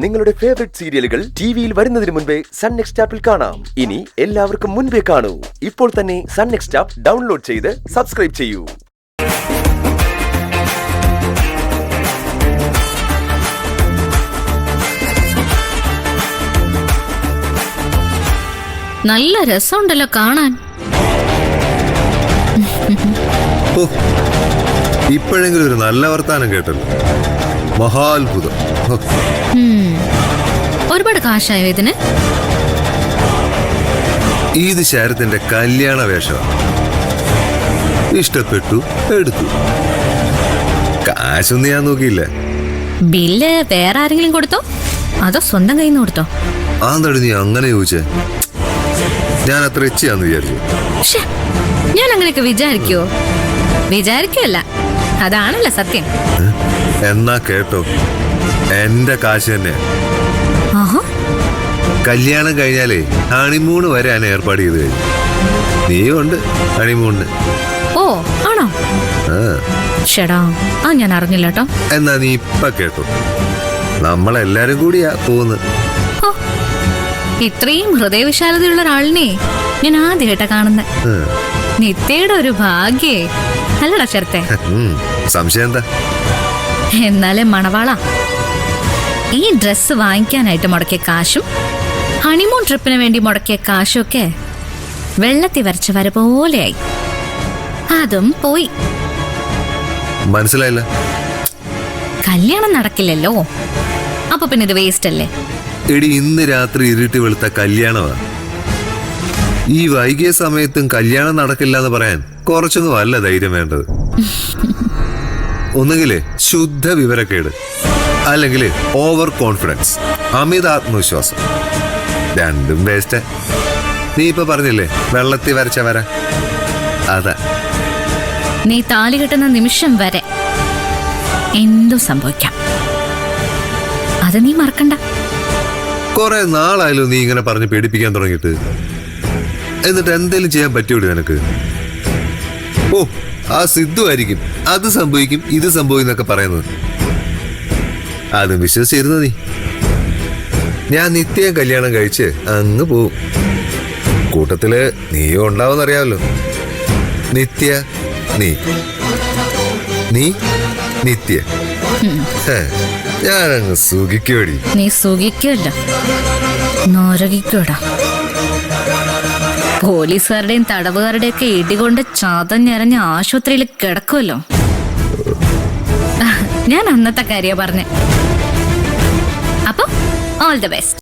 നിങ്ങളുടെ ഫേവറേറ്റ് സീരിയലുകൾ ടിവിയിൽ വരുന്നതിന് മുൻപേ സൺ നെക്സ്റ്റ് ആപ്പിൽ കാണാം. ഇനി എല്ലാവർക്കും മുൻപേ കാണൂ. ഇപ്പോൾ തന്നെ സൺ നെക്സ്റ്റ് ആപ്പ് ഡൗൺലോഡ് ചെയ്ത് സബ്സ്ക്രൈബ് ചെയ്യൂ. നല്ല രസമുണ്ടല്ലോ കാണാൻ. ഇപ്പോഴെങ്കിലും ഒരു നല്ല വർത്താനം കേട്ടല്ലോ. മഹാത്ഭുതം. ഒരുപാട് കാശായോ ഇതിന്? ഇത് ശരത്തിന്റെ കല്യാണ വേഷമാണ്. ഇഷ്ടപ്പെട്ടു, എടുത്തു. കാശൊന്നും ഞാൻ നോക്കിയില്ല. ബില്ല് വേറെ ആരെങ്കിലും കൊടുത്തോ അതോ സ്വന്തം കയ്യിൽ നിന്ന് കൊടുത്തോ? ആന്താടി നീ അങ്ങനെ ചോദിച്ചേ? ഞാൻ അത്ര എച്ചിയാന്ന് വിചാരിച്ചു. ഞാൻ അങ്ങനെയൊക്കെ വിചാരിക്കുവോ? വിചാരിക്കല്ല, അതാണല്ലോ സത്യം. എന്നാ കേട്ടോ, എന്റെ കാശ് തന്നെ. കല്യാണം കഴിഞ്ഞാലേ ഹണിമൂണ് വരാൻ ഏർപ്പാട് ചെയ്ത് കഴിഞ്ഞു. നീയുണ്ട് ഹണിമൂണിന്. ഓ ആണോ? ചേടാ ആ ഞാൻ അറിഞ്ഞില്ല കേട്ടോ. എന്നാ നീ ഇപ്പൊ കേട്ടോ, നമ്മളെല്ലാരും കൂടിയാ പോകുന്നത്. ഇത്രയും ഹൃദയവിശാലതയുള്ള ഒരാളിനെ ഞാൻ ആദ്യമായിട്ടാ കാണുന്നത്. നിത്യയുടെ ഒരു ഭാഗ്യേ അല്ലടാ ചേർത്തെ. സംശയം എന്താ? എന്നാലേ മണവാള, ഈ ഡ്രസ്സ് വാങ്ങിക്കാനായിട്ട് മുടക്കിയ കാശും ഹണിമൂൺ ട്രിപ്പിന് വേണ്ടി മുടക്കിയ കാശും ഒക്കെ വെള്ളത്തിൽ വരച്ച വര പോലെയായി. അതും പോയി. മനസ്സിലായില്ല. കല്യാണം നടക്കില്ലല്ലോ, അപ്പൊ പിന്നെ ഇത് വേസ്റ്റ് അല്ലേ? എടി, ഇന്ന് രാത്രി ഇരുട്ടി വെളുത്ത കല്യാണമാ. ഈ വൈകിയ സമയത്തും കല്യാണം നടക്കില്ല എന്ന് പറയാൻ കുറച്ചൊന്നും അല്ല ധൈര്യം വേണ്ടത്. ഒന്നുകില് ശുദ്ധ വിവരക്കേട്, അല്ലെങ്കിൽ ഓവർ കോൺഫിഡൻസ്, അമിത ആത്മവിശ്വാസം. രണ്ടും വേസ്റ്റ്. നീ ഇപ്പൊ പറഞ്ഞില്ലേ വെള്ളത്തിൽ വരച്ച വര, അതാ. നീ താലി കെട്ടുന്ന നിമിഷം വരെ എന്തും സംഭവിക്കാം, അത് നീ മറക്കണ്ട. കുറെ നാളായാലും നീ ഇങ്ങനെ പറഞ്ഞ് പേടിപ്പിക്കാൻ തുടങ്ങിയിട്ട്. എന്നിട്ട് എന്തെങ്കിലും ചെയ്യാൻ പറ്റൂടി നിനക്ക്? ഓ, ആ സിദ്ധു ആയിരിക്കും അത് സംഭവിക്കും ഇത് സംഭവിക്കും എന്നൊക്കെ പറയുന്നത്. അതും വിശ്വസിച്ചിരുന്നു നീ. ഞാൻ നിത്യം കല്യാണം കഴിച്ച് അങ്ങ് പോവും. കൂട്ടത്തില് നീയും ഉണ്ടാവുമെന്നറിയാമല്ലോ. നിത്യ നീ, നീ നിത്യ. ഞാനങ്ങ് സുഖിക്കോടി. നീ സുഖിക്കുമല്ലോ, നരകിക്കൂടാ. പോലീസുകാരുടെയും തടവുകാരുടെയും ഒക്കെ ഇടികൊണ്ട് ചതഞ്ഞെറിഞ്ഞ് ആശുപത്രിയിൽ കിടക്കുമല്ലോ. ഞാൻ അന്നത്തെ കാര്യ പറഞ്ഞേ. അപ്പൊ ഓൾ ദി ബെസ്റ്റ്.